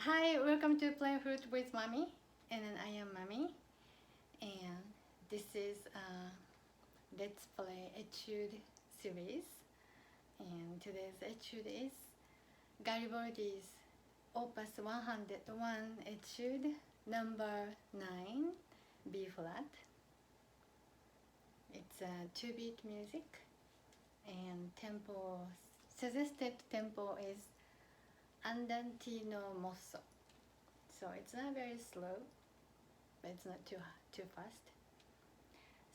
Hi, welcome to Playing Flute with Mami, and then I am Mami, and this is Let's Play Etude series, and today's etude is Gariboldi's Op.131 Etude number 9, B flat. It's a 2-beat music, and suggested tempo is Andante no mosso. So it's not very slow, but it's not too fast.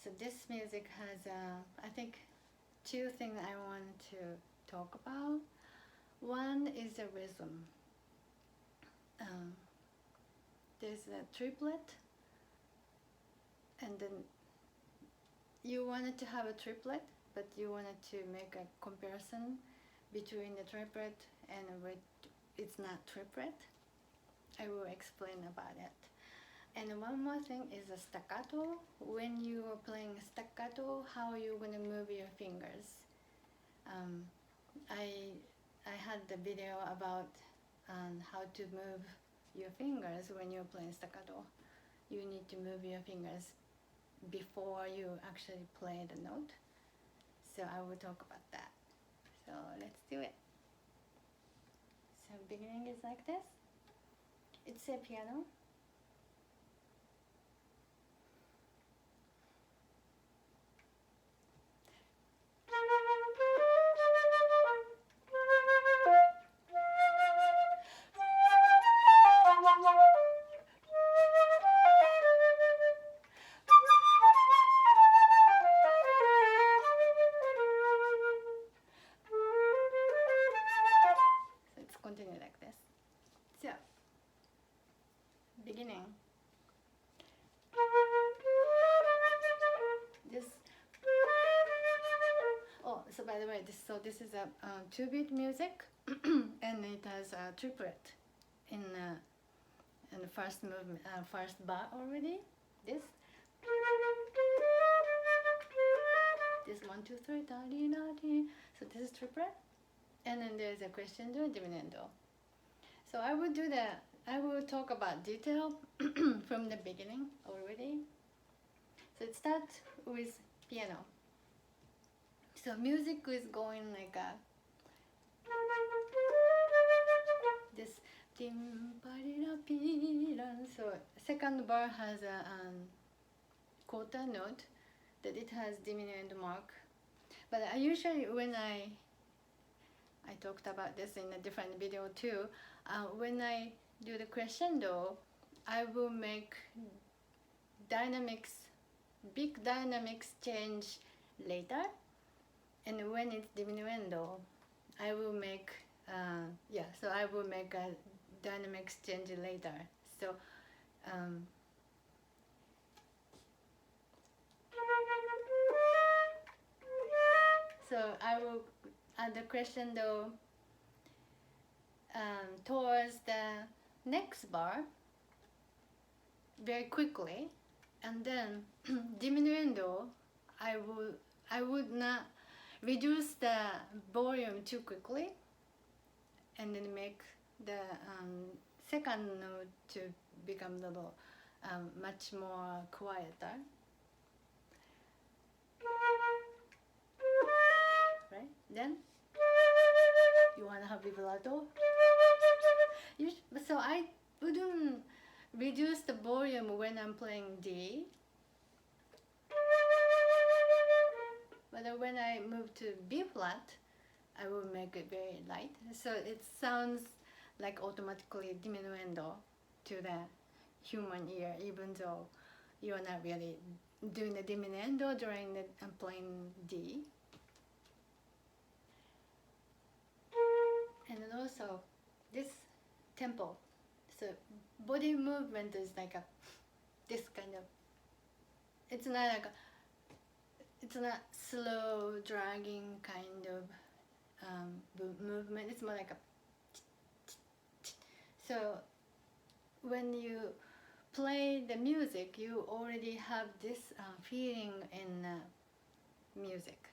So this music has, I think, two things I want to talk about. One is the rhythm. There's a triplet, and then you wanted to have a triplet, but you wanted to make a comparison between the triplet and it's not triplet. I will explain about it. And one more thing is a staccato. When you are playing staccato, how you're gonna move your fingers. I had the video about how to move your fingers when you're playing staccato. You need to move your fingers before you actually play the note. So I will talk about that. So let's do it. So beginning is like this. It's a piano. Let's continue like this. So beginning. This. Oh, so by the way, this is a 2-beat music, and it has a triplet in the first movement, first bar already. This 1, 2, 3, da, di, da, di. So this is triplet, and then there's a crescendo and diminuendo. So I will talk about detail from the beginning already. So it starts with piano. So music is going like a this tim parira piran. So second bar has a quarter note that it has diminuendo mark. But I usually when I talked about this in a different video too. When I do the crescendo, I will make big dynamics change later, and when it's diminuendo, I will make so I will make a dynamics change later. So I will add the crescendo towards the next bar very quickly, and then diminuendo, I would not reduce the volume too quickly, and then make the second note to become a little much more quieter. Right? Then you want to have vibrato. So I wouldn't reduce the volume when I'm playing D. But when I move to B flat, I will make it very light. So it sounds like automatically diminuendo to the human ear, even though you're not really doing the diminuendo during the playing D. And then also this tempo. So body movement is like this kind of. It's not slow dragging kind of movement. It's more like a. So when you play the music, you already have this feeling in music.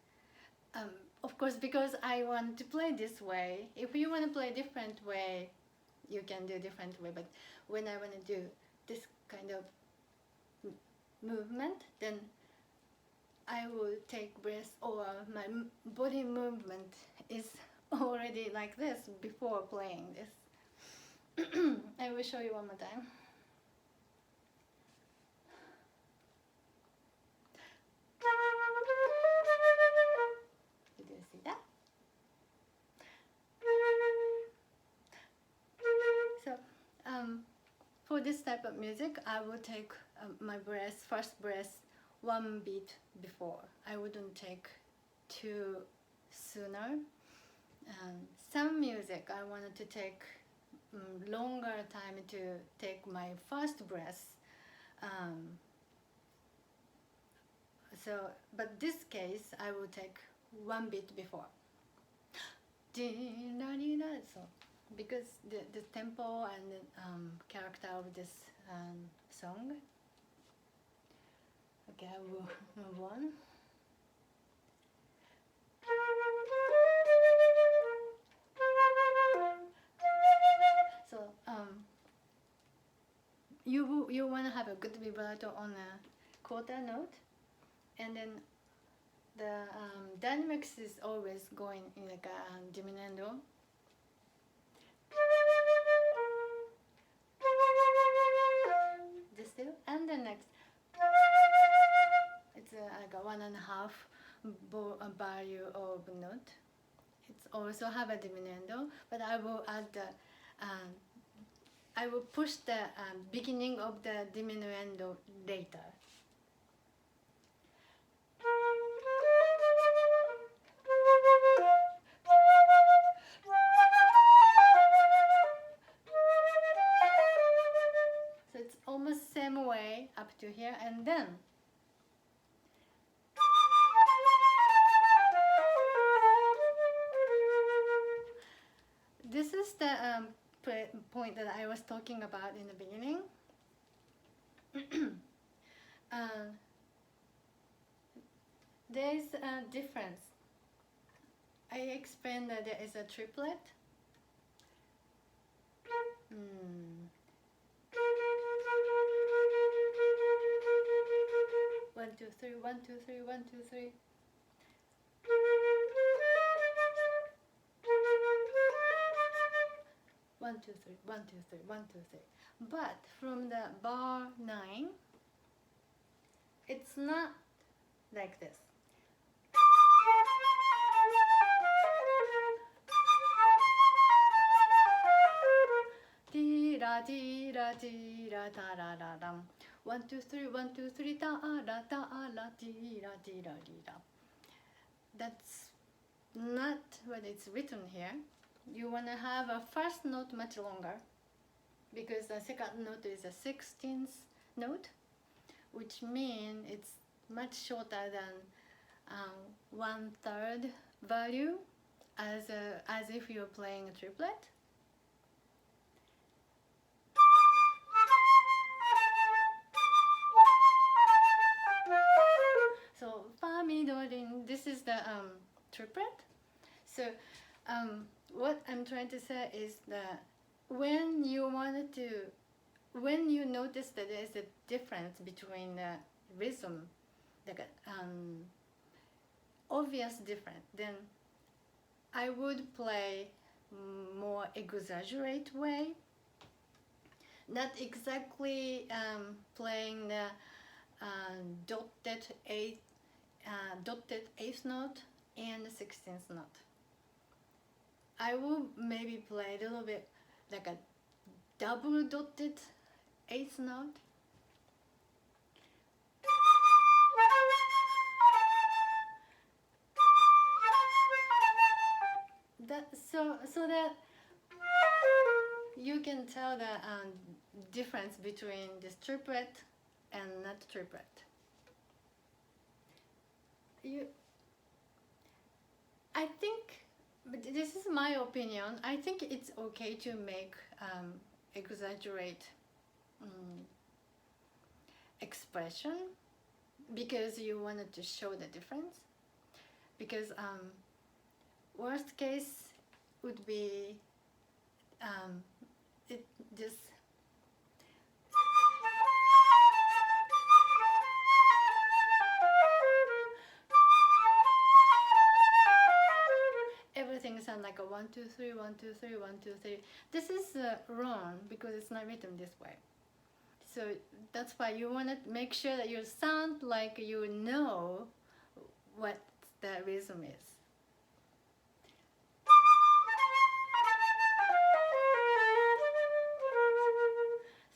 Of course, because I want to play this way. If you want to play a different way, you can do different way, but when I want to do this kind of movement, then I will take breath, or my body movement is already like this before playing this. I will show you one more time. Did you see that? So, for this type of music, I will take my breath, first breath, one beat before. I wouldn't take too sooner. Some music I wanted to take longer time to take my first breath. But this case, I will take one beat before. So, because the tempo and the character of this song. Okay, I will move on. So you want to have a good vibrato on a quarter note, and then the dynamics is always going in like a diminuendo. This too, and the next. It's like a 1.5 value of note. It's also have a diminuendo, but I will add the, I will push the beginning of the diminuendo later. So it's almost same way up to here, and then this is the point that I was talking about in the beginning. There is a difference. I explained that there is a triplet. One, two, three, 1, 2, 3, 1, 2, 3. One, two, three, 1, 2, 3, 1, 2, 3. But from the bar 9, it's not like this. Dee-ra, dee-ra, dee-ra, ta-ra-ra-ram. 1, 2, 3, 1, 2, 3, ta-ra, ta-ra, dee-ra, dee-ra, dee-ra. That's not what it's written here. You want to have a first note much longer, because the second note is a 16th note, which means it's much shorter than 1/3 value, as if you're playing a triplet. So fa mi do rin, this is the triplet. So what I'm trying to say is that when you notice that there is a difference between the rhythm, like obvious difference, then I would play more exaggerate way, not exactly playing the dotted eighth note and the 16th note. I will maybe play a little bit like a double dotted eighth note. So that you can tell the difference between this triplet and not triplet. I think, but this is my opinion, I think it's okay to make exaggerate expression, because you wanted to show the difference. Because worst case would be it just everything sounds like a 1 2 3 1 2 3 1 2 3. This is wrong because it's not written this way. So that's why you want to make sure that you sound like you know what the rhythm is.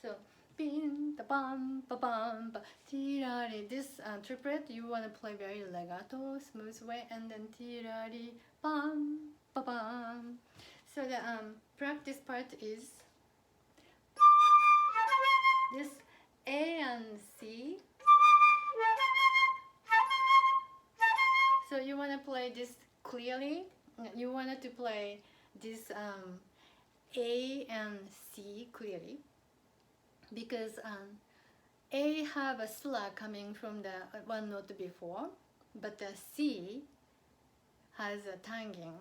So pin da bam ba bam ba tirari. This triplet you want to play very legato, smooth way, and then tirari bam ba bam. So the practice part is this A and C. So you want to play this clearly. You wanted to play this A and C clearly because A have a slur coming from the one note before, but the C has a tanging.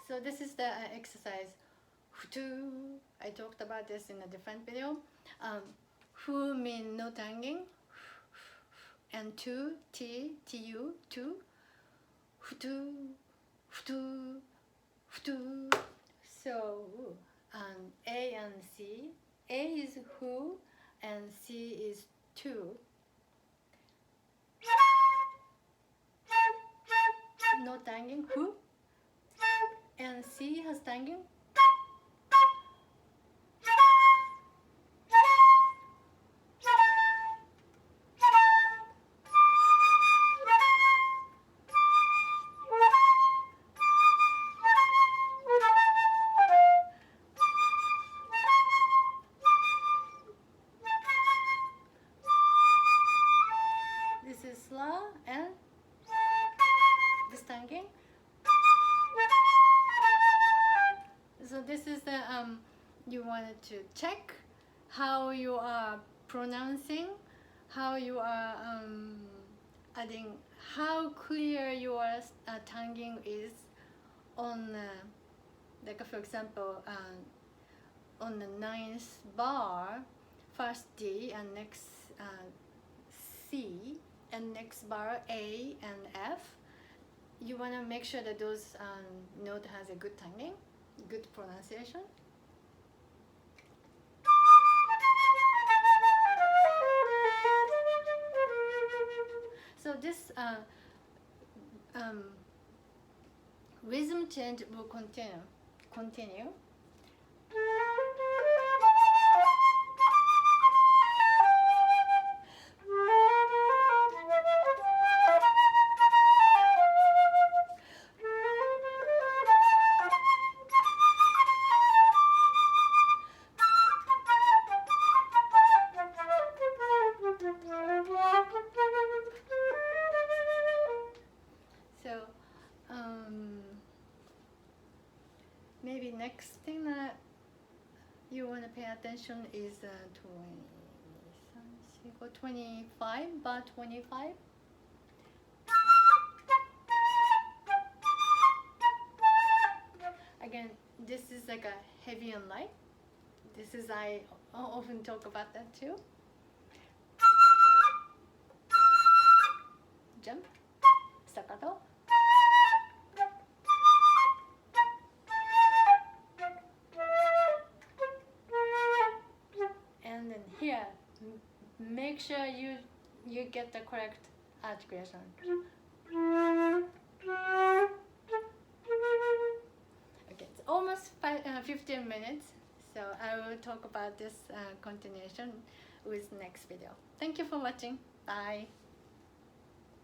So this is the exercise. I talked about this in a different video. Fu mean no tanging, and tu, tu, tu, futu, futu, futu. So A and C. A is who, and C is tu. No tanging, who, and C has tanging. This is slow and this tanging. So this is the you wanted to check how you are pronouncing, how you are adding, how clear your tanging is on like for example on the 9th bar, first D and next C, and next bar A and F. You want to make sure that those note has a good tanging, good pronunciation. So this rhythm change will continue. So maybe next thing that you want to pay attention is 25, bar 25. Again, this is like a heavy and light. This is, I often talk about that too. Jump, staccato. And then here, make sure you get the correct articulation. Okay, it's almost 15 minutes, so I will talk about this continuation with next video. Thank you for watching. Bye.